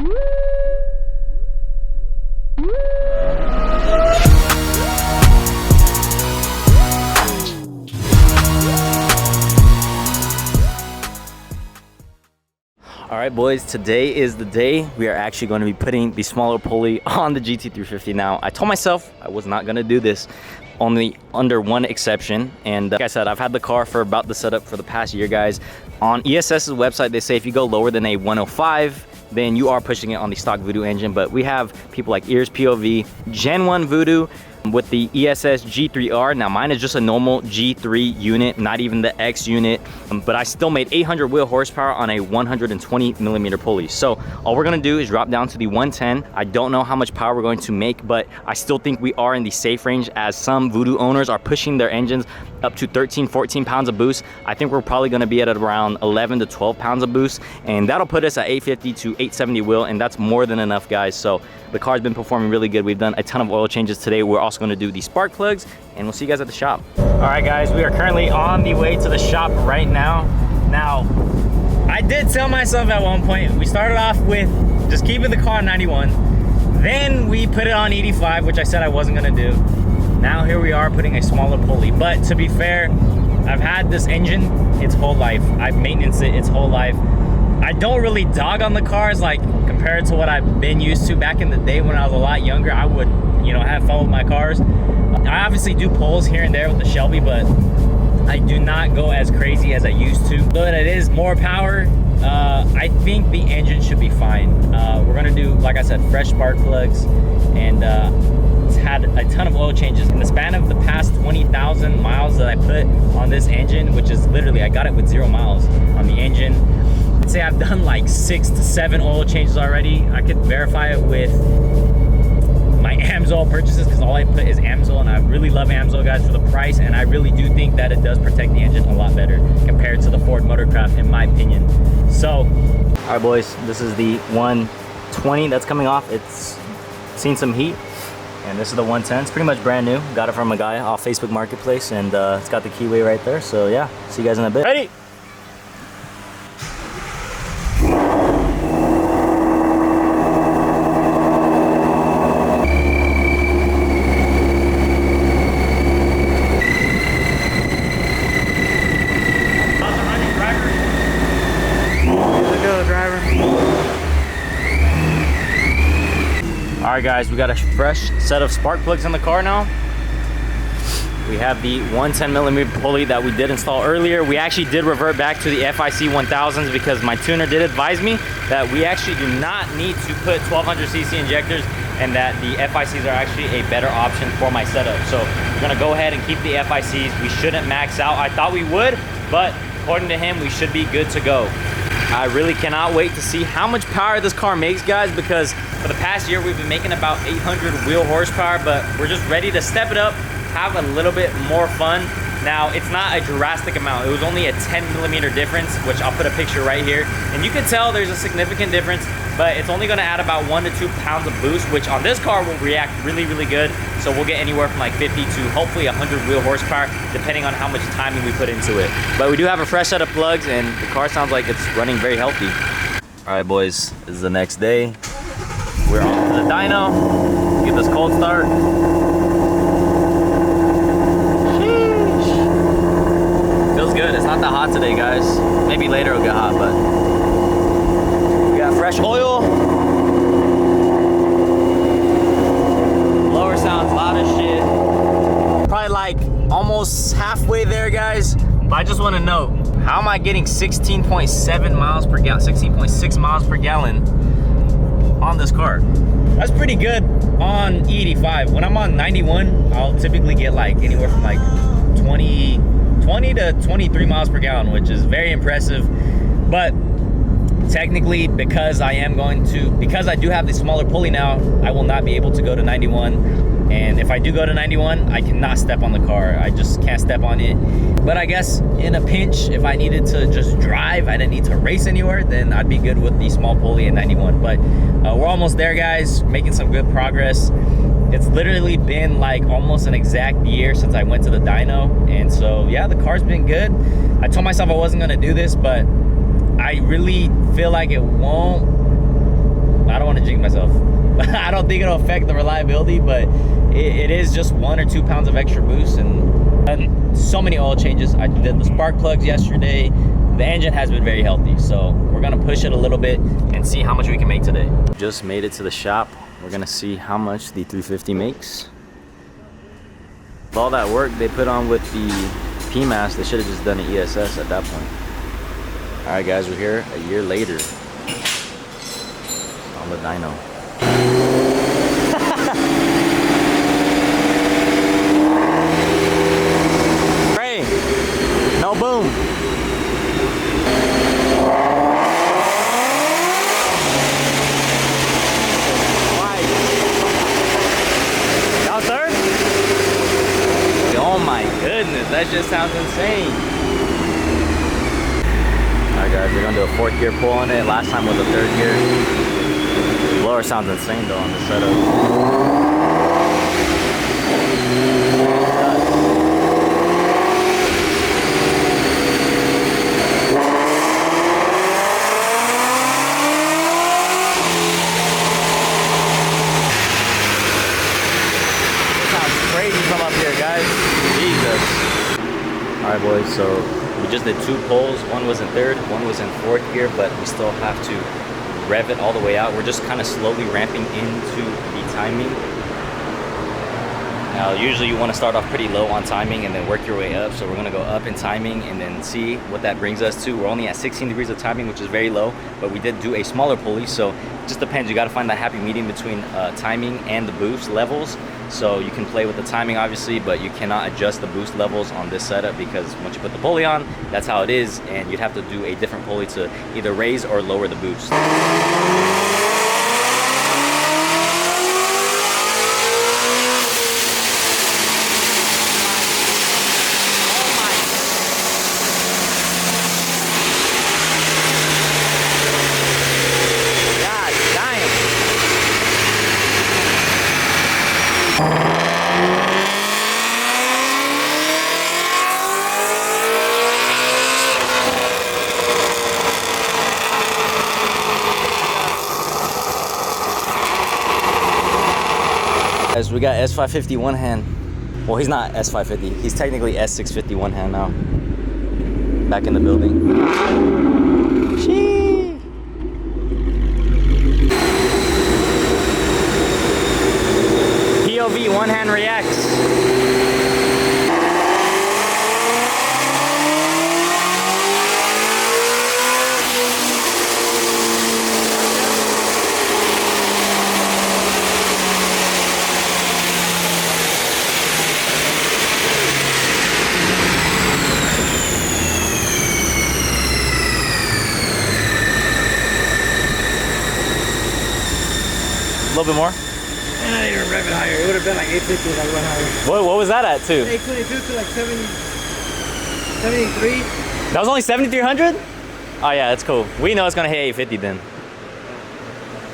All right, boys, today is the day we are actually going to be putting the smaller pulley on the GT350. Now, I told myself I was not going to do this, only under one exception. And like I said, I've had the car for about the setup for the past year, guys. On ESS's website, they say if you go lower than a 105, then you are pushing it on the stock Voodoo engine. But we have people like Ears POV, Gen 1 Voodoo, with the ESS G3R. Now mine is just a normal G3 unit, not even the X unit, but I still made 800 wheel horsepower on a 120 millimeter pulley. So all we're gonna do is drop down to the 110. I don't know how much power we're going to make, but I still think we are in the safe range, as some Voodoo owners are pushing their engines up to 13, 14 pounds of boost. I think we're probably gonna be at around 11 to 12 pounds of boost, and that'll put us at 850 to 870 wheel, and that's more than enough, guys. So the car's been performing really good. We've done a ton of oil changes today. We're also going to do the spark plugs, and we'll see you guys at the shop. All right, guys, we are currently on the way to the shop right now. Now, I did tell myself at one point, we started off with just keeping the car on 91. Then we put it on 85, which I said I wasn't going to do. Now here we are putting a smaller pulley. But to be fair, I've had this engine its whole life. I've maintained it its whole life. I don't really dog on the cars like compared to what I've been used to back in the day when I was a lot younger. I would, you know, have fun with my cars. I obviously do pulls here and there with the Shelby, but I do not go as crazy as I used to. Though it is more power, I think the engine should be fine. We're gonna do, like I said, fresh spark plugs, and it's had a ton of oil changes in the span of the past 20,000 miles that I put on this engine, which is literally, I got it with 0 miles on the engine. I'd say I've done like 6 to 7 oil changes already. I could verify it with my AMSOIL purchases, because all I put is AMSOIL, and I really love AMSOIL, guys, for the price, and I really do think that it does protect the engine a lot better compared to the Ford Motorcraft, in my opinion. So, all right, boys, this is the 120 that's coming off. It's seen some heat, and this is the 110. It's pretty much brand new. Got it from a guy off Facebook Marketplace, and it's got the keyway right there. So yeah, see you guys in a bit. Ready? All right, guys, we got a fresh set of spark plugs in the car now. We have the 110 millimeter pulley that we did install earlier. We actually did revert back to the FIC 1000s because my tuner did advise me that we actually do not need to put 1200cc injectors, and that the FICs are actually a better option for my setup. So we're gonna go ahead and keep the FICs. We shouldn't max out. I thought we would, but according to him, we should be good to go. I really cannot wait to see how much power this car makes, guys, because for the past year we've been making about 800 wheel horsepower, but we're just ready to step it up, have a little bit more fun. Now, it's not a drastic amount. It was only a 10 millimeter difference, which I'll put a picture right here, and you can tell there's a significant difference, but it's only gonna add about 1 to 2 pounds of boost, which on this car will react really, really good. So we'll get anywhere from like 50 to hopefully 100 wheel horsepower, depending on how much timing we put into it. But we do have a fresh set of plugs, and the car sounds like it's running very healthy. All right, boys, this is the next day. We're on to the dyno, get this cold start. Sheesh. Feels good. It's not that hot today, guys. Maybe later it'll get hot, but we got fresh oil. Blower sounds loud as shit. Probably like almost halfway there, guys. But I just want to know, how am I getting 16.7 miles per gallon, 16.6 miles per gallon on this car? That's pretty good on E85. When I'm on 91, I'll typically get like anywhere from like 20 to 23 miles per gallon, which is very impressive. But technically, because I do have the smaller pulley now, I will not be able to go to 91. And if I do go to 91, I cannot step on the car. I just can't step on it. But I guess in a pinch, if I needed to just drive, I didn't need to race anywhere, then I'd be good with the small pulley at 91. But we're almost there, guys, making some good progress. It's literally been like almost an exact year since I went to the dyno. And so, yeah, the car's been good. I told myself I wasn't gonna do this, but I really feel like it won't I don't want to jinx myself. I don't think it'll affect the reliability, but it is just 1 or 2 pounds of extra boost, and so many oil changes. I did the spark plugs yesterday. The engine has been very healthy, so we're gonna push it a little bit and see how much we can make today. Just made it to the shop. We're gonna see how much the 350 makes. With all that work they put on with the PMAS, they should have just done an ESS at that point. All right, guys, we're here a year later on the dyno. Pray, no boom. Down third? Oh my goodness, that just sounds insane. Alright guys, we're gonna do a 4th gear pull on it. Last time was a 3rd gear. The blower sounds insane though on this setup. It sounds crazy from up here, guys. Jesus. Alright boys, so we just did 2 pulls. One was in 3rd, one was in 4th gear, but we still have to rev it all the way out. We're just kind of slowly ramping into the timing. Now, usually you want to start off pretty low on timing and then work your way up. So we're going to go up in timing and then see what that brings us to. We're only at 16 degrees of timing, which is very low, but we did do a smaller pulley. So it just depends. You got to find that happy medium between timing and the boost levels. So you can play with the timing, obviously, but you cannot adjust the boost levels on this setup because once you put the pulley on, that's how it is. And you'd have to do a different pulley to either raise or lower the boost. Guys, we got S550 one hand. Well, he's not S550. He's technically S650 one hand now. Back in the building. Sheesh. POV one hand reacts. A little bit more? And I didn't even rev it higher. It would have been like 850 if I went higher. What was that at too? 822 to like 73. That was only 7,300? Oh yeah, that's cool. We know it's gonna hit 850 then.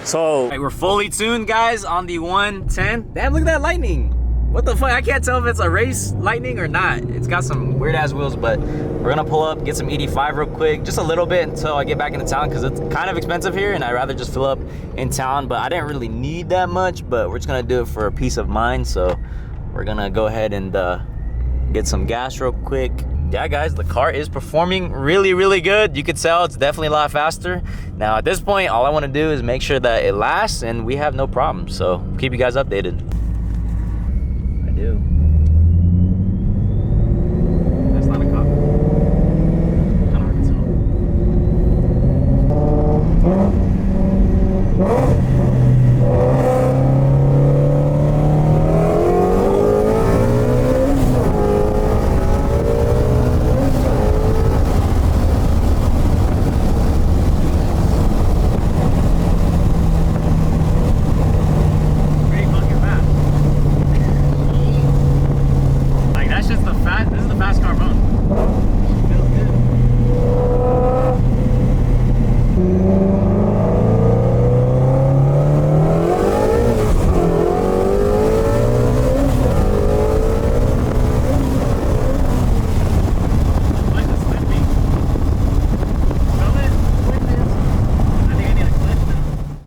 So we're fully tuned, guys, on the 110. Damn, look at that lightning. What the fuck? I can't tell if it's a race lightning or not. It's got some weird ass wheels, but we're gonna pull up, get some ED5 real quick, just a little bit until I get back into town because it's kind of expensive here and I'd rather just fill up in town, but I didn't really need that much, but we're just gonna do it for a peace of mind. So we're gonna go ahead and get some gas real quick. Yeah, guys, the car is performing really, really good. You could tell it's definitely a lot faster. Now at this point, all I wanna do is make sure that it lasts and we have no problems. So keep you guys updated. I do.